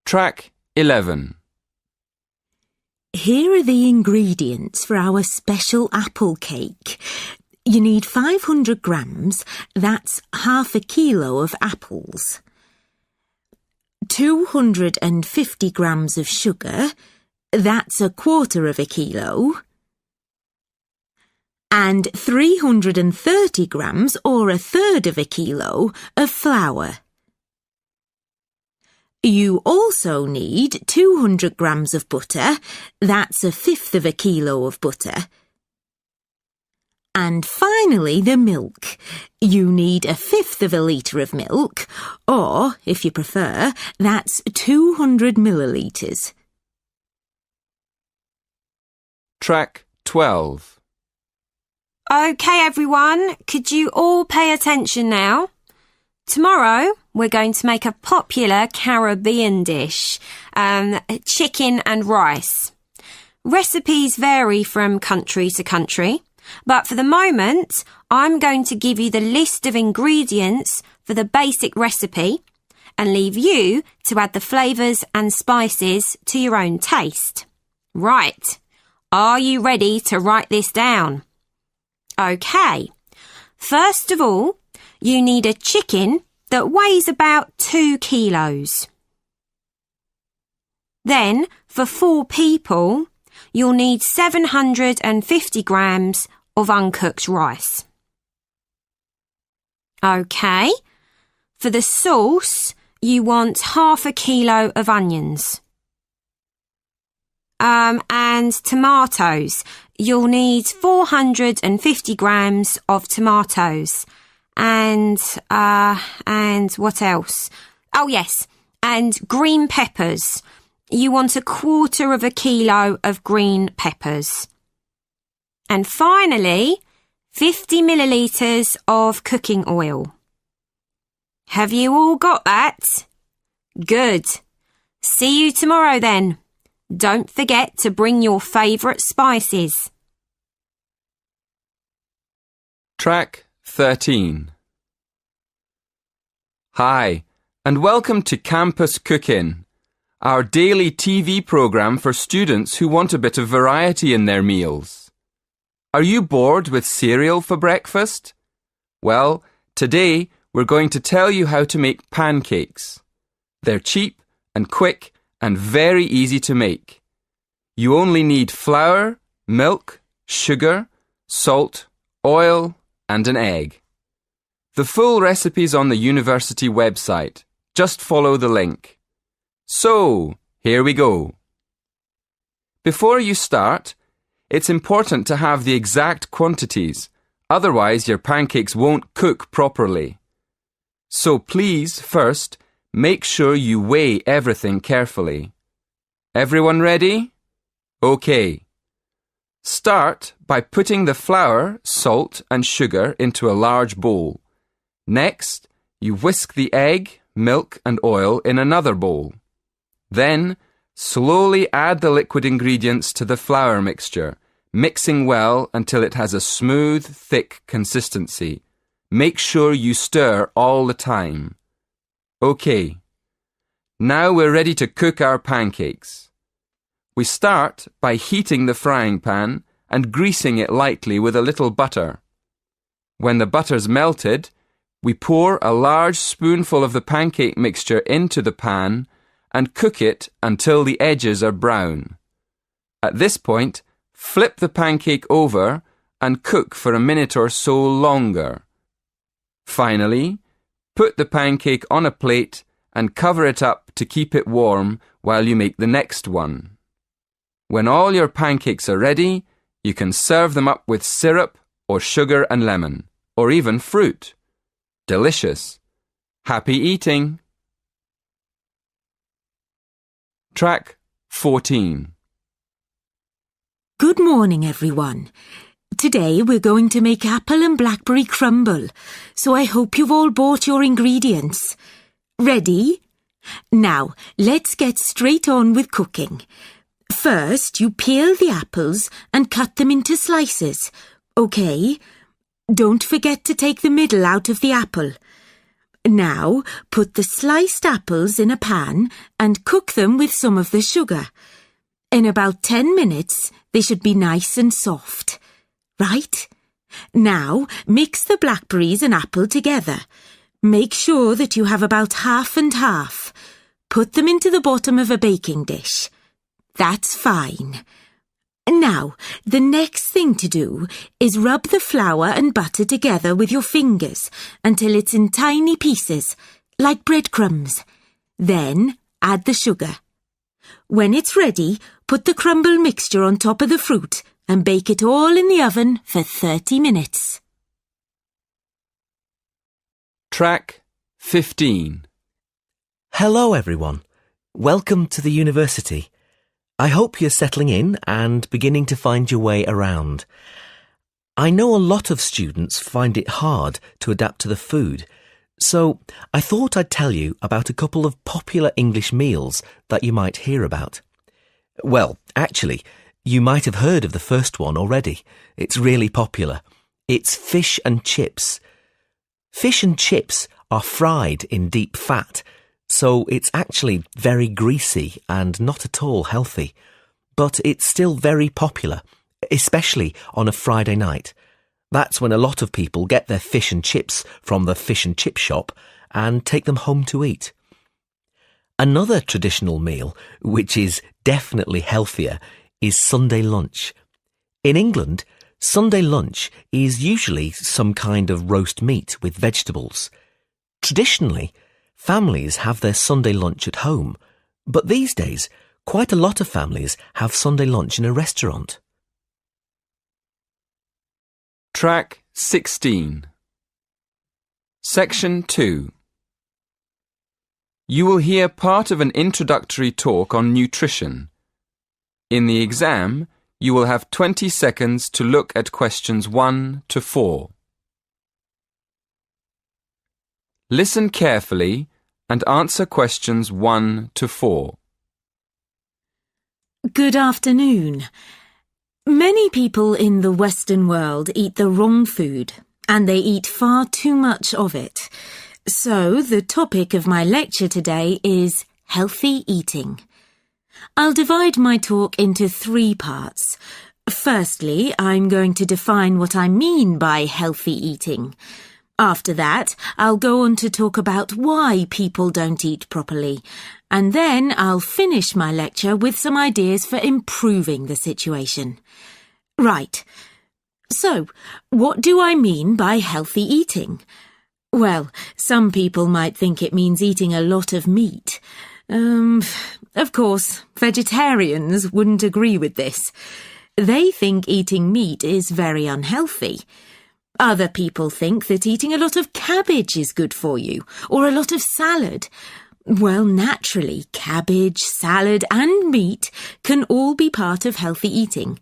Track 11. Here are the ingredients for our special apple cake. You need 500 grams, that's half a kilo of apples. 250 grams of sugar, that's a quarter of a kilo. And 330 grams, or a third of a kilo, of flour. You also need 200 grams of butter, that's a fifth of a kilo of butter. And finally the milk. You need a fifth of a litre of milk, or, if you prefer, that's 200 millilitres. Track 12. OK, everyone, could you all pay attention now? Tomorrow, we're going to make a popular Caribbean dish, chicken and rice. Recipes vary from country to country, but for the moment, I'm going to give you the list of ingredients for the basic recipe and leave you to add the flavours and spices to your own taste. Right, are you ready to write this down? OK, first of all, you need a chicken that weighs about 2 kilos. Then, for 4 people, you'll need 750 grams of uncooked rice. OK, for the sauce, you want half a kilo of onions. And tomatoes, you'll need 450 grams of tomatoes. And what else? Oh yes, and green peppers. You want a quarter of a kilo of green peppers. And finally, 50 millilitres of cooking oil. Have you all got that? Good. See you tomorrow then. Don't forget to bring your favourite spices. Track 13. Hi, and welcome to Campus Cook-In, our daily TV programme for students who want a bit of variety in their meals. Are you bored with cereal for breakfast? Well, today we're going to tell you how to make pancakes. They're cheap and quick and very easy to make. You only need flour, milk, sugar, salt, oil, and an egg. The full recipe's on the university website. Just follow the link. So, here we go. Before you start, it's important to have the exact quantities, otherwise your pancakes won't cook properly. So please, first, make sure you weigh everything carefully. Everyone ready? OK. Start by putting the flour, salt and sugar into a large bowl. Next, you whisk the egg, milk and oil in another bowl. Then, slowly add the liquid ingredients to the flour mixture, mixing well until it has a smooth, thick consistency. Make sure you stir all the time. OK. Now we're ready to cook our pancakes. We start by heating the frying pan and greasing it lightly with a little butter. When the butter's melted, we pour a large spoonful of the pancake mixture into the pan and cook it until the edges are brown. At this point, flip the pancake over and cook for a minute or so longer. Finally, put the pancake on a plate and cover it up to keep it warm while you make the next one. When all your pancakes are ready, you can serve them up with syrup or sugar and lemon, or even fruit. Delicious. Happy eating. Track 14. Good morning, everyone. Today we're going to make apple and blackberry crumble, so I hope you've all bought your ingredients. Ready? Now, let's get straight on with cooking. First, you peel the apples and cut them into slices. OK? Don't forget to take the middle out of the apple. Now, put the sliced apples in a pan and cook them with some of the sugar. In about 10 minutes, they should be nice and soft. Right? Now, mix the blackberries and apple together. Make sure that you have about half and half. Put them into the bottom of a baking dish. That's fine. Now, the next thing to do is rub the flour and butter together with your fingers until it's in tiny pieces, like breadcrumbs. Then add the sugar. When it's ready, put the crumble mixture on top of the fruit and bake it all in the oven for 30 minutes. Track 15. Hello everyone. Welcome to the university. I hope you're settling in and beginning to find your way around. I know a lot of students find it hard to adapt to the food, so I thought I'd tell you about a couple of popular English meals that you might hear about. Well, actually, you might have heard of the first one already. It's really popular. It's fish and chips. Fish and chips are fried in deep fat, so it's actually very greasy and not at all healthy. But it's still very popular, especially on a Friday night. That's when a lot of people get their fish and chips from the fish and chip shop and take them home to eat. Another traditional meal, which is definitely healthier, is Sunday lunch. In England, Sunday lunch is usually some kind of roast meat with vegetables. Traditionally, families have their Sunday lunch at home, but these days, quite a lot of families have Sunday lunch in a restaurant. Track 16. Section 2. You will hear part of an introductory talk on nutrition. In the exam, you will have 20 seconds to look at questions 1 to 4. Listen carefully and answer questions 1 to 4. Good afternoon. Many people in the Western world eat the wrong food, and they eat far too much of it. So, the topic of my lecture today is healthy eating. I'll divide my talk into 3 parts. Firstly, I'm going to define what I mean by healthy eating. After that, I'll go on to talk about why people don't eat properly. And then I'll finish my lecture with some ideas for improving the situation. Right. So, what do I mean by healthy eating? Well, some people might think it means eating a lot of meat. Of course, vegetarians wouldn't agree with this. They think eating meat is very unhealthy. Other people think that eating a lot of cabbage is good for you, or a lot of salad. Well, naturally, cabbage, salad and meat can all be part of healthy eating.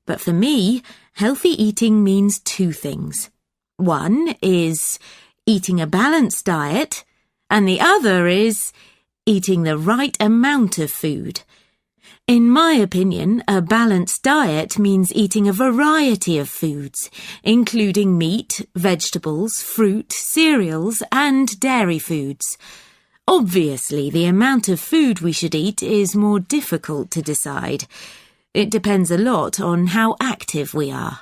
But for me, healthy eating means 2 things. One is eating a balanced diet, and the other is eating the right amount of food. In my opinion, a balanced diet means eating a variety of foods, including meat, vegetables, fruit, cereals, and dairy foods. Obviously, the amount of food we should eat is more difficult to decide. It depends a lot on how active we are.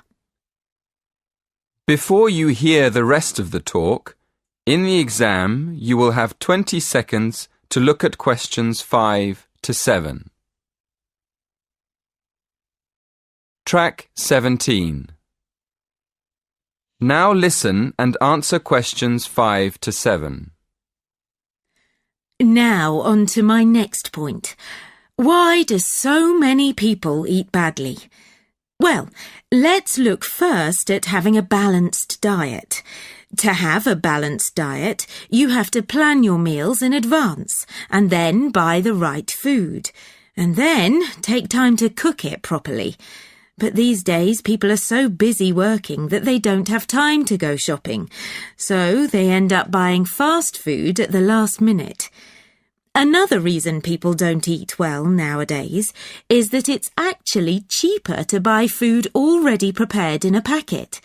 Before you hear the rest of the talk, in the exam you will have 20 seconds to look at questions 5 to 7. Track 17. Now listen and answer questions 5 to 7. Now on to my next point. Why do so many people eat badly? Well, let's look first at having a balanced diet. To have a balanced diet, you have to plan your meals in advance and then buy the right food. And then take time to cook it properly. But these days people are so busy working that they don't have time to go shopping. So they end up buying fast food at the last minute. Another reason people don't eat well nowadays is that it's actually cheaper to buy food already prepared in a packet.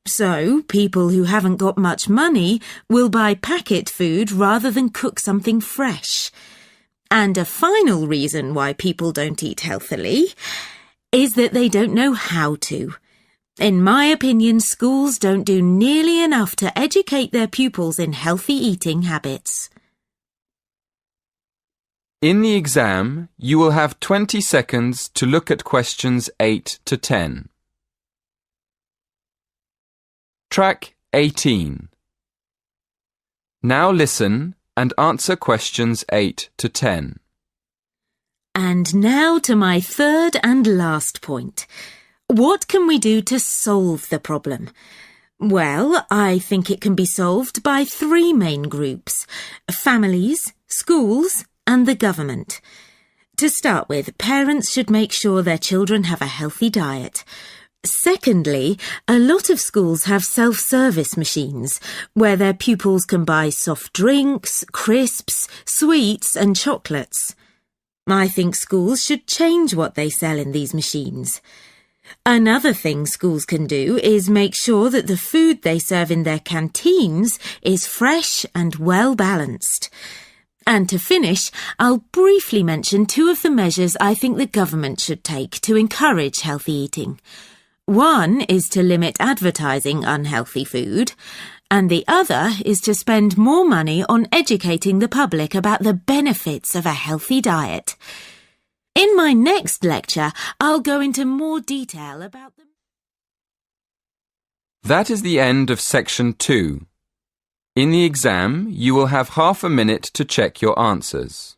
So, people who haven't got much money will buy packet food rather than cook something fresh. And a final reason why people don't eat healthily is that they don't know how to. In my opinion, schools don't do nearly enough to educate their pupils in healthy eating habits. In the exam, you will have 20 seconds to look at questions 8 to 10. Track 18. Now listen and answer questions 8 to 10. And now to my third and last point. What can we do to solve the problem? Well, I think it can be solved by three main groups: families, schools, and the government. To start with, parents should make sure their children have a healthy diet. Secondly, a lot of schools have self-service machines where their pupils can buy soft drinks, crisps, sweets and chocolates. I think schools should change what they sell in these machines. Another thing schools can do is make sure that the food they serve in their canteens is fresh and well-balanced. And to finish, I'll briefly mention two of the measures I think the government should take to encourage healthy eating. One is to limit advertising unhealthy food, and the other is to spend more money on educating the public about the benefits of a healthy diet. In my next lecture, I'll go into more detail about them. That is the end of section 2. In the exam, you will have half a minute to check your answers.